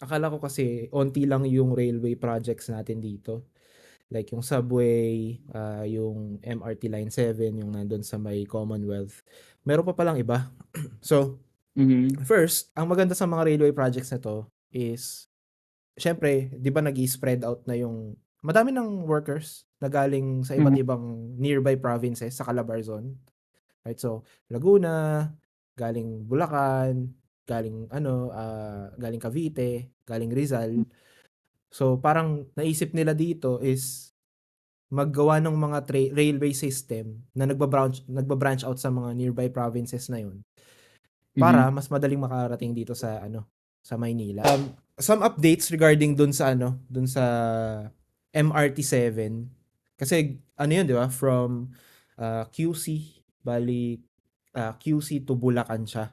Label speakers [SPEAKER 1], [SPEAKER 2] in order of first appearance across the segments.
[SPEAKER 1] akala ko kasi onti lang yung railway projects natin dito. Like yung subway, yung MRT Line 7, yung nandun sa may Commonwealth. Meron pa palang iba. So,
[SPEAKER 2] Mhm.
[SPEAKER 1] first, ang maganda sa mga railway projects na to is, syempre, di ba nag-spread out na yung, madami ng workers na galing sa iba't
[SPEAKER 2] Mhm.
[SPEAKER 1] ibang nearby provinces sa Calabarzon. Right? So, Laguna, galing Bulacan, galing Cavite, galing Rizal. So, parang naisip nila dito is maggawa ng mga railway system na nagba-branch out sa mga nearby provinces na yun para
[SPEAKER 2] Mhm.
[SPEAKER 1] mas madaling makarating dito sa sa Maynila. Some updates regarding dun sa MRT 7 kasi ano yun, 'di ba? From QC, bali QC to Bulacan siya.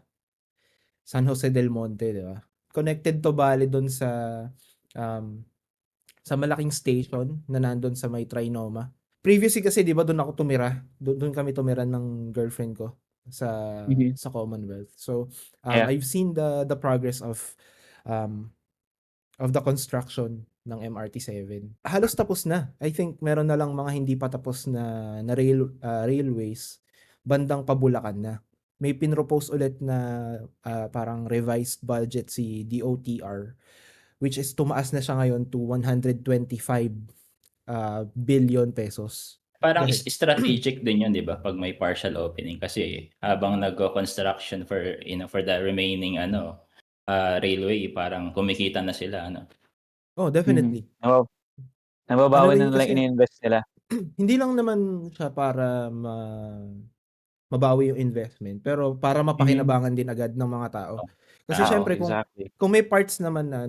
[SPEAKER 1] San Jose del Monte, 'di ba? Connected to bali dun um, sa malaking station na nandun sa may Trinoma. Previously kasi 'di ba doon ako tumira, doon kami tumira ng girlfriend ko sa
[SPEAKER 2] Mhm.
[SPEAKER 1] Commonwealth. So,
[SPEAKER 2] Yeah.
[SPEAKER 1] I've seen the progress um, of the construction ng MRT 7. Halos tapos na. I think meron na lang mga hindi pa tapos na railways bandang pabulakan na. May pinropose ulit na parang revised budget si DOTR, which is tumaas na siya ngayon to 125 billion pesos. Go
[SPEAKER 2] Parang
[SPEAKER 1] ahead.
[SPEAKER 2] strategic din 'yun, 'di ba, 'pag may partial opening kasi habang nagko-construction for, for the remaining railway parang kumikita na sila ano.
[SPEAKER 1] Oh,
[SPEAKER 2] Mhm.
[SPEAKER 1] definitely.
[SPEAKER 2] Oo,
[SPEAKER 1] Ano
[SPEAKER 2] nababawi
[SPEAKER 1] rin
[SPEAKER 2] na nila
[SPEAKER 1] kasi
[SPEAKER 2] ini-invest nila.
[SPEAKER 1] hindi lang naman siya para mabawi yung investment, pero para
[SPEAKER 2] Mhm.
[SPEAKER 1] mapakinabangan din agad ng mga tao.
[SPEAKER 2] Oh,
[SPEAKER 1] Kasi
[SPEAKER 2] oo,
[SPEAKER 1] siyempre
[SPEAKER 2] exactly.
[SPEAKER 1] kung may parts naman na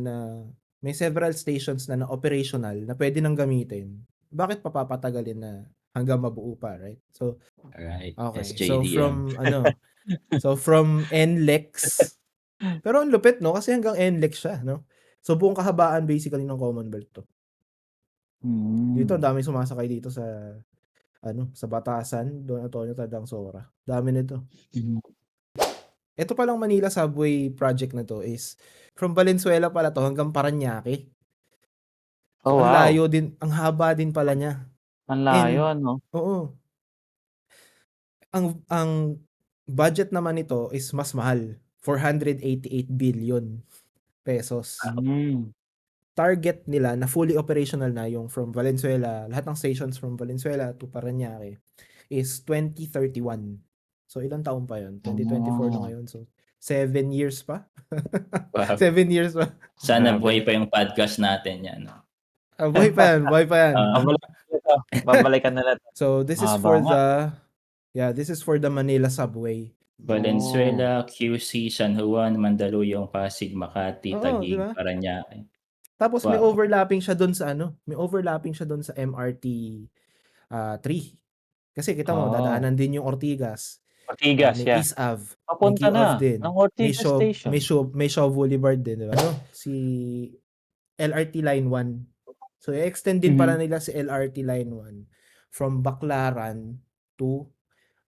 [SPEAKER 1] may several stations na operational na pwede nang gamitin, bakit pa papatagalin na hanggang mabuo pa, right? So,
[SPEAKER 2] Alright,
[SPEAKER 1] okay. So
[SPEAKER 2] SJDM.
[SPEAKER 1] from NLEX, pero ang lupit 'no, kasi hanggang NLEX siya 'no. So buong kahabaan basically ng Commonwealth 'to. Dito ang
[SPEAKER 2] Hmm.
[SPEAKER 1] daming sumasakay dito sa Batasan, Don Antonio, Tadangsora. Dami nito.
[SPEAKER 2] Mhm.
[SPEAKER 1] Ito palang Manila Subway project na 'to is from Valenzuela pala 'to hanggang Parañaque.
[SPEAKER 2] Oh,
[SPEAKER 1] So ang
[SPEAKER 2] wow!
[SPEAKER 1] layo din, ang haba din pala niya.
[SPEAKER 2] Ang layo
[SPEAKER 1] And
[SPEAKER 2] ano?
[SPEAKER 1] oo, ang budget naman nito is mas mahal, 488 billion pesos.
[SPEAKER 2] Hmm.
[SPEAKER 1] Target nila na fully operational na yung from Valenzuela, lahat ng stations from Valenzuela to Parañaque is 2031. So ilang taon pa yun? 2024 na
[SPEAKER 2] Oh,
[SPEAKER 1] ngayon. So 7 years pa?
[SPEAKER 2] wow.
[SPEAKER 1] 7 years pa?
[SPEAKER 2] Sana buhay
[SPEAKER 1] Grabe.
[SPEAKER 2] pa yung podcast natin 'yan 'no.
[SPEAKER 1] Buhay pa yan, buhay pa yan.
[SPEAKER 2] Babalikan nila 'to, babalikan nila 'to.
[SPEAKER 1] So this is
[SPEAKER 2] Mahaba
[SPEAKER 1] for
[SPEAKER 2] nga.
[SPEAKER 1] the Manila Subway.
[SPEAKER 2] Valenzuela, Oh. QC, San Juan, Mandaluyong, Pasig, Makati,
[SPEAKER 1] Oo, di
[SPEAKER 2] Taguig,
[SPEAKER 1] ba?
[SPEAKER 2] Parañaque.
[SPEAKER 1] Tapos may
[SPEAKER 2] Wow,
[SPEAKER 1] overlapping siya doon sa may overlapping siya doon sa MRT 3. Kasi kita mo
[SPEAKER 2] oh.
[SPEAKER 1] dadaanan din yung Ortigas,
[SPEAKER 2] Ortigas,
[SPEAKER 1] may
[SPEAKER 2] yeah.
[SPEAKER 1] East Ave, may
[SPEAKER 2] Papunta
[SPEAKER 1] Q-Ave
[SPEAKER 2] na
[SPEAKER 1] din,
[SPEAKER 2] ng Ortigas Station.
[SPEAKER 1] may Shaw Boulevard din, 'di ba? Si LRT Line 1. So i-extend din pala
[SPEAKER 2] Mhm.
[SPEAKER 1] nila si LRT Line 1 from Baclaran to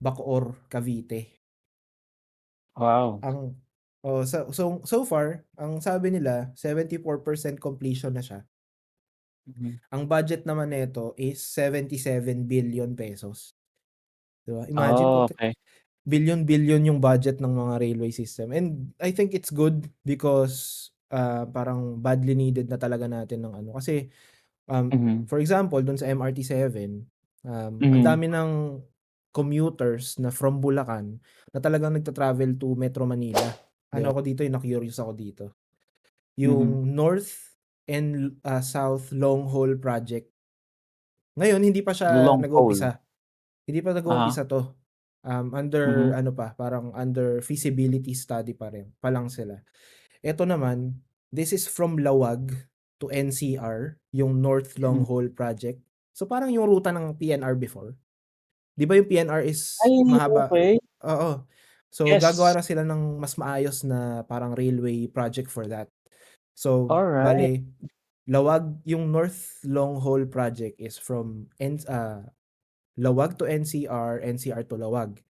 [SPEAKER 1] Bacoor, Cavite.
[SPEAKER 2] Wow.
[SPEAKER 1] Ang so far, ang sabi nila 74% completion na siya.
[SPEAKER 2] Mhm.
[SPEAKER 1] Ang budget naman nito is 77 billion pesos. 'Di ba? Imagine
[SPEAKER 2] Oh,
[SPEAKER 1] puti
[SPEAKER 2] okey.
[SPEAKER 1] billion-billion yung budget ng mga railway system, and I think it's good because, parang badly needed na talaga natin ng kasi,
[SPEAKER 2] Mhm.
[SPEAKER 1] for example dun sa MRT 7, ang
[SPEAKER 2] Mhm.
[SPEAKER 1] dami ng commuters na from Bulacan na talagang nagta-travel to Metro Manila.
[SPEAKER 2] Yeah.
[SPEAKER 1] Ako dito, na-curious ako dito.
[SPEAKER 2] Mhm.
[SPEAKER 1] Yung North and, South Long Haul Project, ngayon hindi pa siya
[SPEAKER 2] Long pole.
[SPEAKER 1] nag-uumpisa. Hindi pa
[SPEAKER 2] Uh-huh.
[SPEAKER 1] nag-uumpisa 'to. Under
[SPEAKER 2] Mhm.
[SPEAKER 1] parang under feasibility study pa lang sila. Eto naman, this is from Lawag to NCR, yung North Long
[SPEAKER 2] Mhm.
[SPEAKER 1] Haul Project. So, parang yung ruta ng PNR before. 'Di ba yung PNR is
[SPEAKER 2] Ay,
[SPEAKER 1] mahaba?
[SPEAKER 2] okey.
[SPEAKER 1] Oo. So, gagawa
[SPEAKER 2] Yes.
[SPEAKER 1] na sila ng mas maayos na parang railway project for that. So,
[SPEAKER 2] Alright.
[SPEAKER 1] bale yung North Long Haul Project is from Lawag to NCR, NCR to Lawag.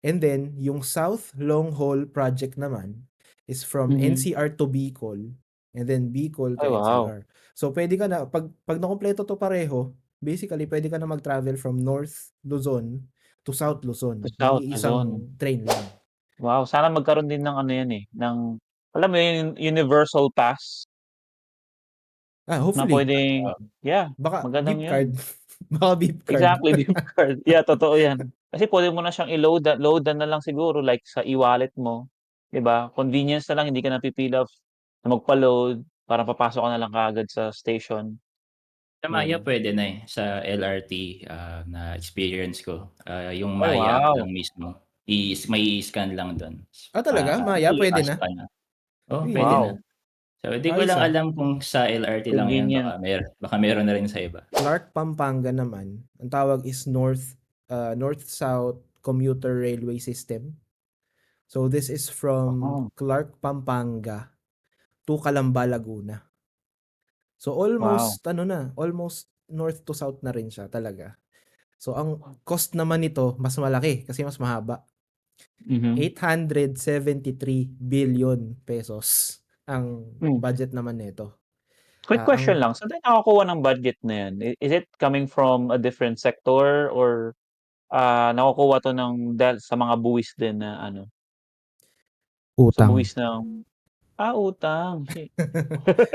[SPEAKER 1] And then yung South Long Haul Project naman is from
[SPEAKER 2] Mhm.
[SPEAKER 1] NCR to Bicol, and then Bicol to
[SPEAKER 3] Ay, wow.
[SPEAKER 1] NCR. So pwede ka na, pag nakumpleto to pareho, basically pwede ka na mag-travel from North Luzon to South
[SPEAKER 3] To
[SPEAKER 1] Luzon ng
[SPEAKER 3] South Luzon.
[SPEAKER 1] iisang train lang.
[SPEAKER 3] Wow, sana magkaroon din ng ano yan, eh, ng alam mo yun, universal pass na
[SPEAKER 1] Hopefully.
[SPEAKER 3] puwedeng yeah,
[SPEAKER 1] Baka
[SPEAKER 3] magandang
[SPEAKER 1] beep
[SPEAKER 3] yun.
[SPEAKER 1] card. Baka beep card.
[SPEAKER 3] Exactly, beep card. Yeah, totoo yan. Kasi puwede mo na siyang loadan na lang siguro like sa e-wallet mo, 'di ba? Convenience na lang, hindi ka napipila na magpa-load, parang papasok ka na lang kaagad sa station,
[SPEAKER 2] Sa Maya
[SPEAKER 3] yun.
[SPEAKER 2] puwede na, sa LRT, na experience ko, yung
[SPEAKER 3] Ay,
[SPEAKER 2] Maya app lang
[SPEAKER 3] wow!
[SPEAKER 2] mismo, mai-i-scan lang dun,
[SPEAKER 1] Talaga? Maya, pwede
[SPEAKER 2] papasok
[SPEAKER 1] na?
[SPEAKER 2] ka na. Oo, puwede na.
[SPEAKER 1] Really?
[SPEAKER 3] Wow,
[SPEAKER 2] So, di ko
[SPEAKER 1] Ayos
[SPEAKER 2] lang
[SPEAKER 1] ah.
[SPEAKER 2] alam kung sa LRT lang 'yan,
[SPEAKER 3] convenient.
[SPEAKER 2] baka meron na rin sa iba.
[SPEAKER 1] Clark, Pampanga naman, ang tawag is North-South Commuter Railway System. So this is from
[SPEAKER 3] Oh,
[SPEAKER 1] Clark, Pampanga to Calamba, Laguna. So
[SPEAKER 3] wow.
[SPEAKER 1] almost north to south na rin siya talaga. So ang cost naman nito mas malaki kasi mas mahaba.
[SPEAKER 3] Mhm.
[SPEAKER 1] 873 billion pesos ang
[SPEAKER 3] Hmm.
[SPEAKER 1] budget naman nito.
[SPEAKER 3] Quick question
[SPEAKER 1] Ang
[SPEAKER 3] lang, saan tayo nakakuha ng budget na yan? Is it coming from a different sector or, nakukuha 'to ng dahil sa mga buwis din na ano, sa
[SPEAKER 1] utang.
[SPEAKER 3] buwis ng utang, shit.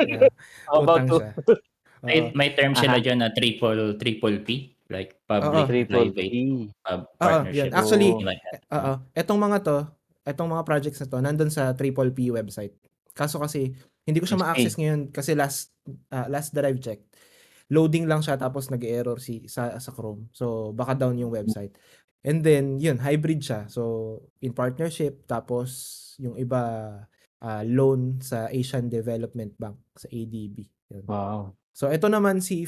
[SPEAKER 1] Yeah,
[SPEAKER 3] How about
[SPEAKER 1] utang
[SPEAKER 3] 'to?
[SPEAKER 1] siya. Oo.
[SPEAKER 2] May term sila
[SPEAKER 3] Aha,
[SPEAKER 2] diyan na triple P, like
[SPEAKER 1] Oo.
[SPEAKER 2] public
[SPEAKER 3] triple
[SPEAKER 2] private,
[SPEAKER 3] P.
[SPEAKER 1] Oo, 'yun.
[SPEAKER 2] partnership,
[SPEAKER 1] Actually,
[SPEAKER 3] Oh,
[SPEAKER 2] something like that,
[SPEAKER 1] etong mga projects na 'to nandun sa Triple P website. Kaso kasi hindi ko
[SPEAKER 3] I
[SPEAKER 1] siya ma-access
[SPEAKER 3] see.
[SPEAKER 1] ngayon kasi last that I've checked, loading lang siya tapos nag-e-error sa Chrome. So baka down yung website. And then 'yun, hybrid siya. So in partnership tapos yung iba loan sa Asian Development Bank, sa ADB, 'yun.
[SPEAKER 3] Wow.
[SPEAKER 1] So ito naman si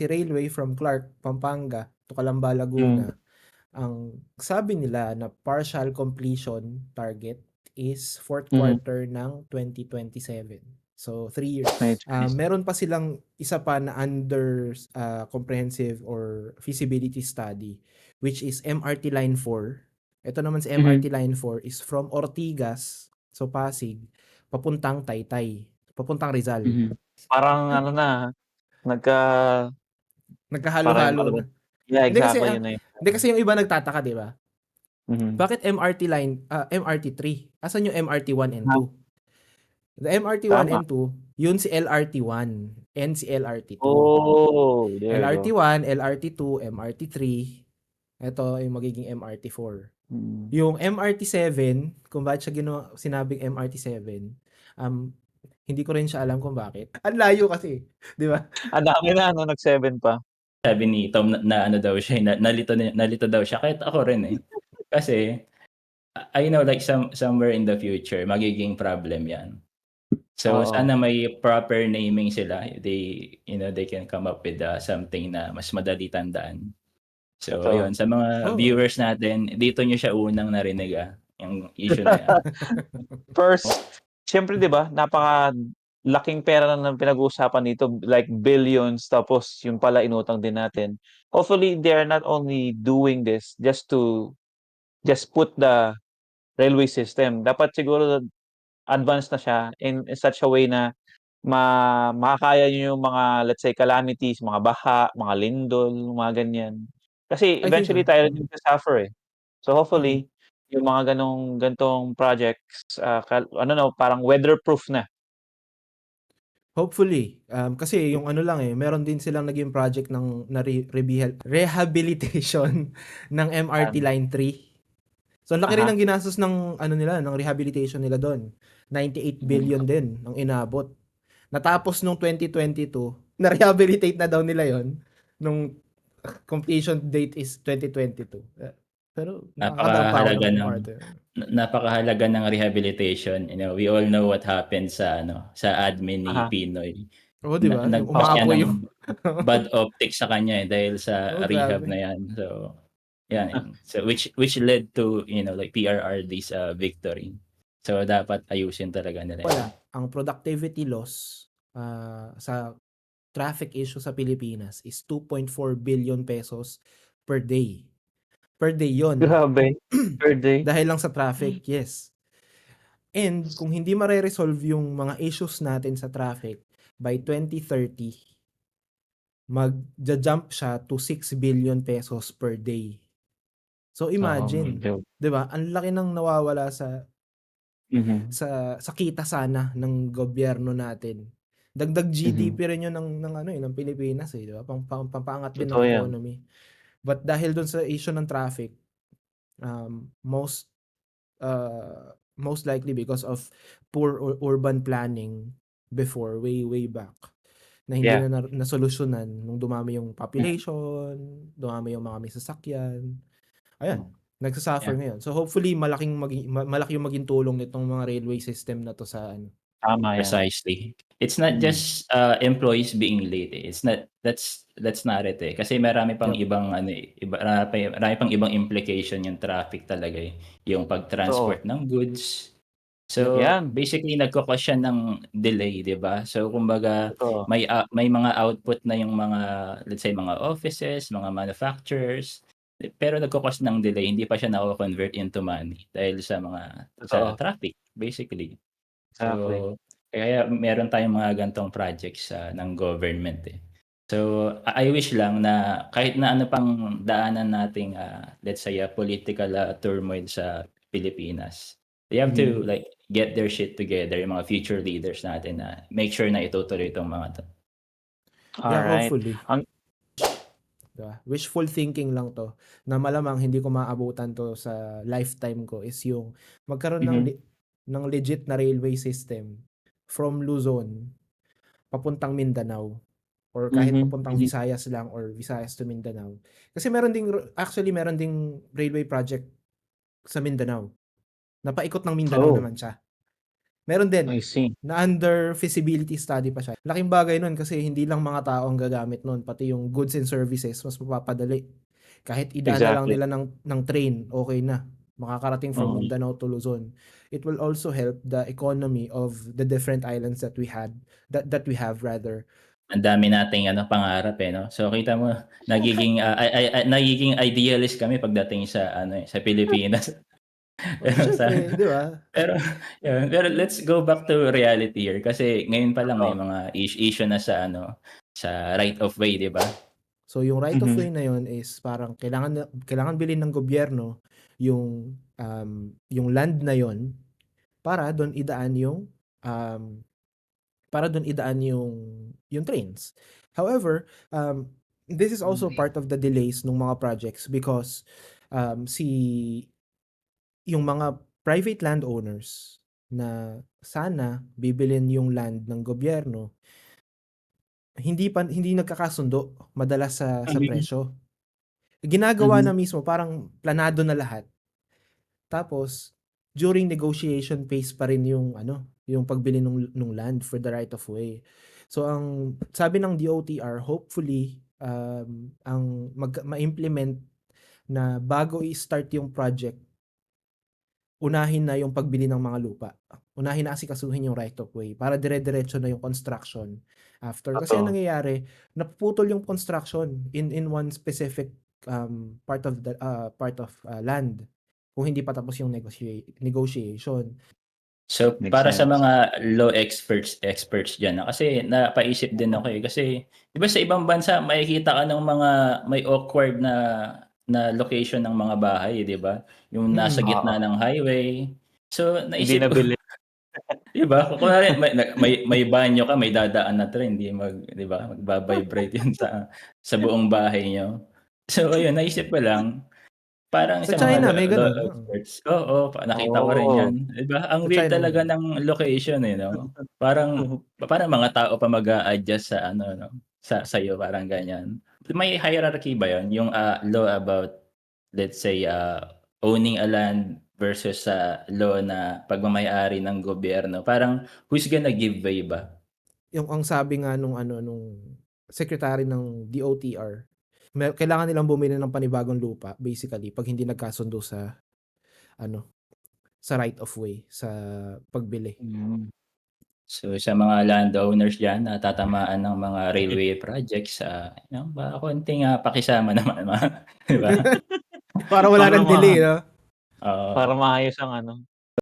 [SPEAKER 1] Railway from Clark, Pampanga to Calamba,
[SPEAKER 3] Hmm,
[SPEAKER 1] Laguna. Ang sabi nila na partial completion target is fourth
[SPEAKER 3] mhm,
[SPEAKER 1] quarter ng 2027. So 3 years.
[SPEAKER 3] 2026.
[SPEAKER 1] Meron pa silang isa pa na under comprehensive or feasibility study, which is MRT Line 4. Ito naman sa
[SPEAKER 3] Mhm,
[SPEAKER 1] MRT Line 4 is from Ortigas, so Pasig, papuntang Taytay, papuntang Rizal.
[SPEAKER 3] mhm. Parang ano na, nagka parang
[SPEAKER 1] Nagkahalo-halo
[SPEAKER 3] ano ba
[SPEAKER 1] na.
[SPEAKER 3] yeah,
[SPEAKER 1] Hindi kasi
[SPEAKER 3] exactly, yun na yun.
[SPEAKER 1] hindi kasi yung iba nagtataka, 'di ba?
[SPEAKER 3] Mhm.
[SPEAKER 1] Bakit MRT 3? Asan yung MRT 1 and
[SPEAKER 3] Ah,
[SPEAKER 1] 2? The MRT 1
[SPEAKER 3] tama.
[SPEAKER 1] and 2, yun si LRT 1 and si LRT 2.
[SPEAKER 3] Oh, there you
[SPEAKER 1] LRT
[SPEAKER 3] go.
[SPEAKER 1] 1, LRT 2, MRT 3, eto yung magiging MRT 4.
[SPEAKER 3] Mm.
[SPEAKER 1] Yung MRT 7, kung bakit siya sinabing MRT 7, um, hindi ko rin siya alam kung bakit. Ang layo kasi, 'di ba?
[SPEAKER 3] Ang dami na 'no, nag-7 pa.
[SPEAKER 2] sabi ni Tom na ano daw siya, nalito daw siya, kahit ako rin, eh. Kasi, I know like somewhere in the future magiging problem 'yan. So,
[SPEAKER 3] Oo,
[SPEAKER 2] sana may proper naming sila, they can come up with, something na mas madali tandaan. So ayun,
[SPEAKER 3] totoo.
[SPEAKER 2] sa mga
[SPEAKER 1] Oo.
[SPEAKER 2] viewers natin, dito niyo siya unang narinig, yung issue na 'yan.
[SPEAKER 3] First, siyempre 'di ba, napakalaking pera na ng pinag-uusapan dito, like billions, tapos yun pala inutang din natin. Hopefully, they are not only doing this just put the railway system. Dapat siguro advanced na siya in such a way na makakaya niyo yung mga, let's say, calamities, mga baha, mga lindol, mga ganyan. Kasi
[SPEAKER 1] I think
[SPEAKER 3] eventually tayo rin magsa-suffer, eh. So
[SPEAKER 1] mm.
[SPEAKER 3] hopefully, yung mga ganitong projects, ano 'no, parang weatherproof na.
[SPEAKER 1] Hopefully, kasi yung ano lang, meron din silang naging project ng na rehabilitation ng MRT
[SPEAKER 3] Yan,
[SPEAKER 1] Line 3. So ang laki rin
[SPEAKER 3] aha,
[SPEAKER 1] ng ginastos ng ano nila, ng rehabilitation nila do'n. 98
[SPEAKER 3] mhm.
[SPEAKER 1] billion din ang inabot. Natapos nung 2022, na-rehabilitate na daw nila 'yon nung completion date is 2022. Pero nakakadampa ako ng
[SPEAKER 2] Napakahalaga ng
[SPEAKER 1] MRT.
[SPEAKER 2] napakahalaga ng rehabilitation, we all know what happened sa admin ni
[SPEAKER 3] Aha,
[SPEAKER 2] Pinoy.
[SPEAKER 1] Oo, 'di ba? Yung
[SPEAKER 2] Nagpa siya
[SPEAKER 3] oo.
[SPEAKER 1] umapoy yung
[SPEAKER 2] ng bad optics sa kanya, dahil sa
[SPEAKER 1] oh,
[SPEAKER 2] rehab
[SPEAKER 1] grabe.
[SPEAKER 2] na 'yan. So, 'yan, so which led to, like PRRD's, victory. So, dapat ayusin talaga nila 'yan.
[SPEAKER 1] Ang productivity loss sa traffic issue sa Pilipinas is 2.4 billion pesos per day. Per day 'yon.
[SPEAKER 3] Grabe, per day.
[SPEAKER 1] Dahil lang sa traffic, yes. And kung hindi mare-resolve yung mga issues natin sa traffic by 2030, magja-jump siya to 6 billion pesos per day. So imagine,
[SPEAKER 3] Medyo
[SPEAKER 1] 'di ba? Ang laki ng nawawala sa
[SPEAKER 3] mhm,
[SPEAKER 1] sa kita sana ng gobyerno natin. Dagdag GDP
[SPEAKER 3] mhm.
[SPEAKER 1] rin 'yun ng ano, ng Pilipinas, 'di ba? Pampaangat din ng
[SPEAKER 3] Totoo 'yan.
[SPEAKER 1] economy. But dahil dun sa issue ng traffic, um, most most likely because of poor urban planning before, way back, na hindi
[SPEAKER 3] Yeah.
[SPEAKER 1] na nasolusyonan nung dumami yung
[SPEAKER 3] Mhm.
[SPEAKER 1] population, dumami yung mga may sasakyan. Ayan,
[SPEAKER 2] Hmm,
[SPEAKER 1] nagsa-suffer
[SPEAKER 2] yeah.
[SPEAKER 1] ngayon. So hopefully malaki yung maging tulong nitong mga railway system na 'to sa ano.
[SPEAKER 3] Tama 'yan.
[SPEAKER 2] Precisely. It's not
[SPEAKER 1] Mm.
[SPEAKER 2] just, employees being late, eh. It's not that's not it, eh. Kasi marami pang
[SPEAKER 1] Yep.
[SPEAKER 2] ibang ano, eh, marami pang ibang implication yung traffic talaga, eh. Yung
[SPEAKER 3] Totoo.
[SPEAKER 2] pag-transport ng goods.
[SPEAKER 1] Yep.
[SPEAKER 2] So,
[SPEAKER 3] 'Yan,
[SPEAKER 2] basically nagko-cause siya ng delay, 'di ba? So, kumbaga
[SPEAKER 3] totoo.
[SPEAKER 2] may mga output na yung mga, let's say, mga offices, mga manufacturers, pero nagko-cause ng delay, hindi pa siya nako-convert into money dahil sa
[SPEAKER 3] Totoo.
[SPEAKER 2] traffic, basically.
[SPEAKER 3] Exactly.
[SPEAKER 2] So, kaya meron tayong mga ganitong projects, ng government, eh. So, I wish lang na kahit na ano pang daanan nating, let's say, political, turmoil sa Pilipinas, they have to,
[SPEAKER 3] Mhm.
[SPEAKER 2] like, get their shit together, yung mga future leaders natin na make sure na itutuloy itong mga 'to.
[SPEAKER 1] Yeah,
[SPEAKER 3] Alright.
[SPEAKER 1] hopefully.
[SPEAKER 3] Ang
[SPEAKER 1] 'Di ba? Wishful thinking lang 'to, na malamang hindi ko maabutan 'to sa lifetime ko is yung magkaroon
[SPEAKER 3] mhm,
[SPEAKER 1] ng legit na railway system from Luzon papuntang Mindanao or kahit
[SPEAKER 3] mhm,
[SPEAKER 1] papuntang
[SPEAKER 3] mhm.
[SPEAKER 1] Visayas lang or Visayas to Mindanao. Kasi meron ding railway project sa Mindanao, na paikot ng Mindanao
[SPEAKER 3] Oh,
[SPEAKER 1] naman siya. Meron din,
[SPEAKER 3] I see.
[SPEAKER 1] na under feasibility study pa siya. Laking bagay nun kasi hindi lang mga tao ang gagamit nun, pati yung goods and services mas mapapadali. Kahit idaan na lang
[SPEAKER 3] Exactly.
[SPEAKER 1] nila ng train, okay na. Makakarating from
[SPEAKER 3] Mhm.
[SPEAKER 1] Mindanao to Luzon. It will also help the economy of the different islands that we have rather.
[SPEAKER 2] Ang dami nating ano, pangarap, eh, 'no? So, kita mo nagiging idealist kami pagdating sa ano, eh, sa Pilipinas.
[SPEAKER 1] Oh,
[SPEAKER 2] Pero sa
[SPEAKER 1] siyempre, 'di ba?
[SPEAKER 2] pero yun, pero let's go back to reality here kasi ngayon pa lang may
[SPEAKER 3] Totoo.
[SPEAKER 2] mga issue na sa ano, sa right of way, 'di ba?
[SPEAKER 1] So yung right of way
[SPEAKER 3] Mhm.
[SPEAKER 1] na yun is parang kailangan bilhin ng gobyerno yung land na yun para dun idaan um, yung trains. However, this is also part of the delays ng mga projects because si yung mga private landowners na sana bibilin yung land ng gobyerno, hindi nagkakasundo madalas sa
[SPEAKER 3] Mhm,
[SPEAKER 1] presyo. Ginagawa
[SPEAKER 3] mhm.
[SPEAKER 1] na mismo, parang planado na lahat. Tapos during negotiation phase pa rin yung ano, yung pagbili nung land for the right of way. So ang sabi ng DOTR, hopefully ang ma-implement na bago i-start yung project, unahin na yung pagbili ng mga lupa. Unahin na asikasuhin yung right of way para dire-diretso na yung construction after. Kasi ang
[SPEAKER 3] Totoo.
[SPEAKER 1] nangyayari, napuputol yung construction in one specific part of land kung hindi pa tapos yung negotiation.
[SPEAKER 2] So,
[SPEAKER 3] Makes
[SPEAKER 2] para sa
[SPEAKER 3] sense.
[SPEAKER 2] mga law experts diyan, kasi napaisip din ako, eh, kasi 'di ba sa ibang bansa makikita ka ng mga may awkward na location ng mga bahay, 'di ba? Yung nasa
[SPEAKER 1] Mm.
[SPEAKER 2] gitna
[SPEAKER 3] Oo.
[SPEAKER 2] ng highway. So,
[SPEAKER 3] Hindi
[SPEAKER 2] naisip ko
[SPEAKER 3] nabili.
[SPEAKER 2] 'di ba, kunwari may banyo ka, may dadaan na tren, 'di ba, magba-vibrate 'yun sa buong bahay niyo. So ayun, naisip ko lang, parang
[SPEAKER 1] Sa
[SPEAKER 2] sa mga
[SPEAKER 1] China may
[SPEAKER 2] law
[SPEAKER 1] gano'n, oo.
[SPEAKER 2] experts, oo, nakita ko rin
[SPEAKER 3] Oo.
[SPEAKER 2] 'yan. 'Di ba, ang
[SPEAKER 1] Sa
[SPEAKER 2] weird
[SPEAKER 1] China
[SPEAKER 2] talaga
[SPEAKER 1] meron.
[SPEAKER 2] ng location, eh, 'no? Parang mga tao pa mag-a-adjust sa ano 'no, sa'yo, parang ganyan. May hierarchy ba 'yun, yung, law about, let's say, owning a land versus sa law na pagmamay-ari ng gobyerno, parang who's gonna give way ba?
[SPEAKER 1] Yung ang sabi nga nung secretary ng DOTR, kailangan nilang bumili ng panibagong lupa basically 'pag hindi nagkasundo ano, sa right of way, sa pagbili.
[SPEAKER 3] Hmm.
[SPEAKER 2] So, sa mga landowners diyan na tatamaan ng mga railway projects, baka konting, pakisama naman 'di ba?
[SPEAKER 1] Para wala
[SPEAKER 3] Para
[SPEAKER 1] ng delay 'no?
[SPEAKER 2] Oo.
[SPEAKER 3] para maayos ang ano.